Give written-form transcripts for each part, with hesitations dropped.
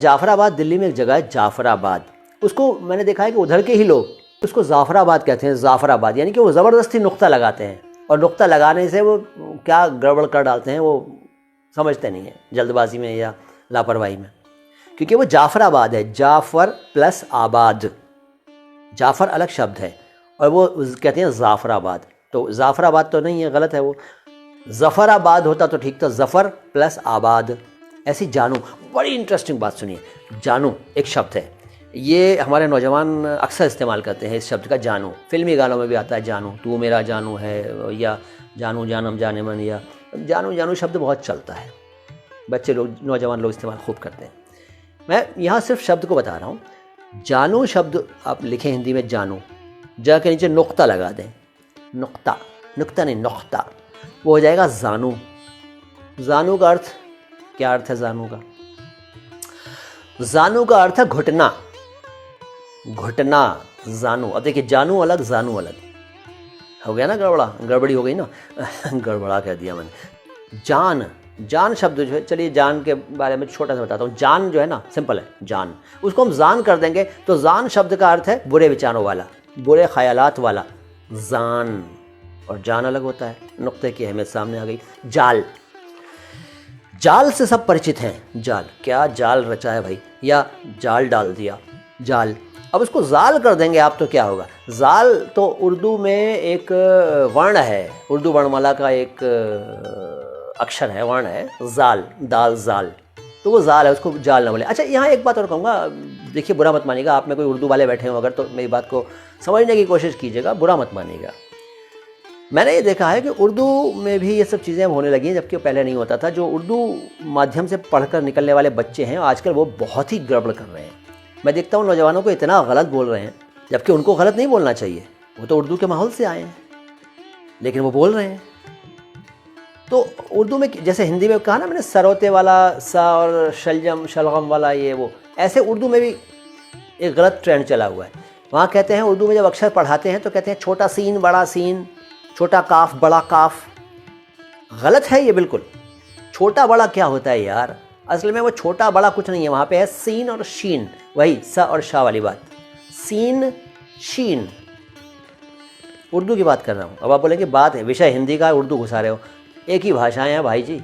जाफराबाद दिल्ली में एक जगह है जाफराबाद, उसको मैंने देखा है कि उधर के ही लोग उसको जाफराबाद कहते हैं। जाफराबाद यानी कि वो ज़बरदस्ती नुक्ता लगाते हैं और नुक्ता लगाने से वो क्या गड़बड़ कर डालते हैं वो समझते नहीं हैं, जल्दबाजी में या लापरवाही में। क्योंकि वो जाफराबाद है, जाफ़र प्लस आबाद, जाफ़र अलग शब्द है और वो कहते हैं जाफराबाद। तो जाफराबाद तो नहीं है, गलत है वो। ज़फ़राबाद होता तो ठीक था, ज़फ़र प्लस आबाद। ऐसी जानू, बड़ी इंटरेस्टिंग बात सुनिए। जानू एक शब्द है, ये हमारे नौजवान अक्सर इस्तेमाल करते हैं इस शब्द का। जानू फिल्मी गानों में भी आता है, जानू तू मेरा जानू है, या जानू जानम जाने मन, या जानू जानू शब्द बहुत चलता है, बच्चे लोग नौजवान लोग इस्तेमाल खूब करते हैं। मैं यहाँ सिर्फ शब्द को बता रहा हूँ। जानू शब्द आप लिखें हिंदी में जानू, जा के नीचे नुक्ता लगा दें, नुक्ता, नुक्ता नहीं नुक्ता, वो हो जाएगा जानू। जानू का अर्थ क्या अर्थ है? जानू का अर्थ है घुटना, घुटना जानू। अब देखिए जानू अलग जानू अलग हो गया ना, गड़बड़ी हो गई ना गड़बड़ा कह दिया मैंने। जान शब्द जो है, चलिए जान के बारे में छोटा सा बताता हूँ। जान जो है ना, सिंपल है जान, उसको हम जान कर देंगे तो जान शब्द का अर्थ है बुरे विचारों वाला, बुरे ख्यालात वाला। जान और जान अलग होता है। नुक्ते की अहमियत सामने आ गई। जाल, जाल से सब परिचित हैं। जाल, क्या जाल रचा है भाई, या जाल डाल दिया, जाल। अब उसको जाल कर देंगे आप तो क्या होगा? जाल तो उर्दू में एक वर्ण है, उर्दू वर्णमाला का एक अक्षर है, वर्ण है, जाल, दाल जाल, तो वो जाल है, उसको जाल ना बोले। अच्छा, यहाँ एक बात और कहूँगा, देखिए बुरा मत मानिएगा, आप में कोई उर्दू वाले बैठे हो अगर तो मेरी बात को समझने की कोशिश कीजिएगा, बुरा मत मानिएगा। मैंने ये देखा है कि उर्दू में भी ये सब चीज़ें होने लगी हैं, जबकि पहले नहीं होता था। जो उर्दू माध्यम से पढ़कर निकलने वाले बच्चे हैं आजकल, वो बहुत ही गड़बड़ कर रहे हैं। मैं देखता हूँ नौजवानों को इतना गलत बोल रहे हैं, जबकि उनको गलत नहीं बोलना चाहिए, वो तो उर्दू के माहौल से आए हैं, लेकिन वो बोल रहे हैं। तो उर्दू में जैसे हिंदी में कहा ना मैंने, सरोते वाला सा और शलजम शलगम वाला ये वो, ऐसे उर्दू में भी एक गलत ट्रेंड चला हुआ है। वहाँ कहते हैं उर्दू में जब अक्षर पढ़ाते हैं तो कहते हैं छोटा सीन बड़ा सीन, छोटा काफ बड़ा काफ। गलत है ये बिल्कुल। छोटा बड़ा क्या होता है यार? असल में वो छोटा बड़ा कुछ नहीं है, वहाँ पे है सीन और शीन, वही स और शाह वाली बात, सीन शीन। उर्दू की बात कर रहा हूँ। अब आप बोलेंगे बात है विषय हिंदी का, उर्दू घुसा रहे हो। एक ही भाषाएं हैं भाई जी,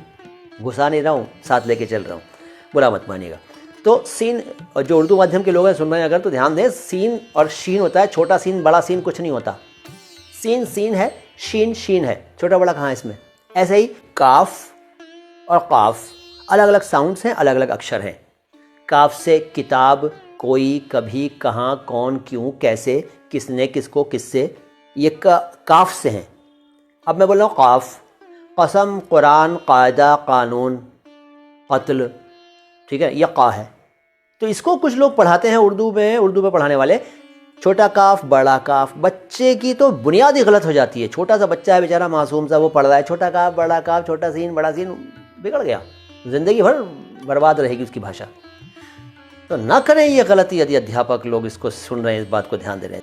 घुसा नहीं रहा हूँ, साथ लेके चल रहा हूँ, बुरा मत मानिएगा। तो सीन, और जो उर्दू माध्यम के लोग हैं सुन रहे हैं अगर, तो ध्यान दें, सीन और शीन होता है। छोटा सीन बड़ा सीन कुछ नहीं होता। सीन सीन है, शीन शीन है, छोटा बड़ा कहाँ है इसमें? ऐसे ही काफ और काफ अलग अलग साउंड्स हैं, अलग अलग अक्षर हैं। काफ से किताब, कोई, कभी, कहाँ, कौन, क्यों, कैसे, किसने, किसको, किससे, ये काफ से हैं। अब मैं बोल रहा हूँ काफ, कसम, कुरान, कायदा, कानून, कत्ल, ठीक है, यह का है। तो इसको कुछ लोग पढ़ाते हैं उर्दू में पढ़ाने वाले, छोटा काफ बड़ा काफ। बच्चे की तो बुनियाद ही गलत हो जाती है। छोटा सा बच्चा है बेचारा, मासूम सा, वो पढ़ रहा है छोटा काफ बड़ा काफ, छोटा सीन बड़ा सीन, बिगड़ गया, ज़िंदगी भर बर्बाद रहेगी उसकी भाषा। तो ना करें ये गलती, यदि अध्यापक लोग इसको सुन रहे हैं, इस बात को ध्यान दे रहे हैं।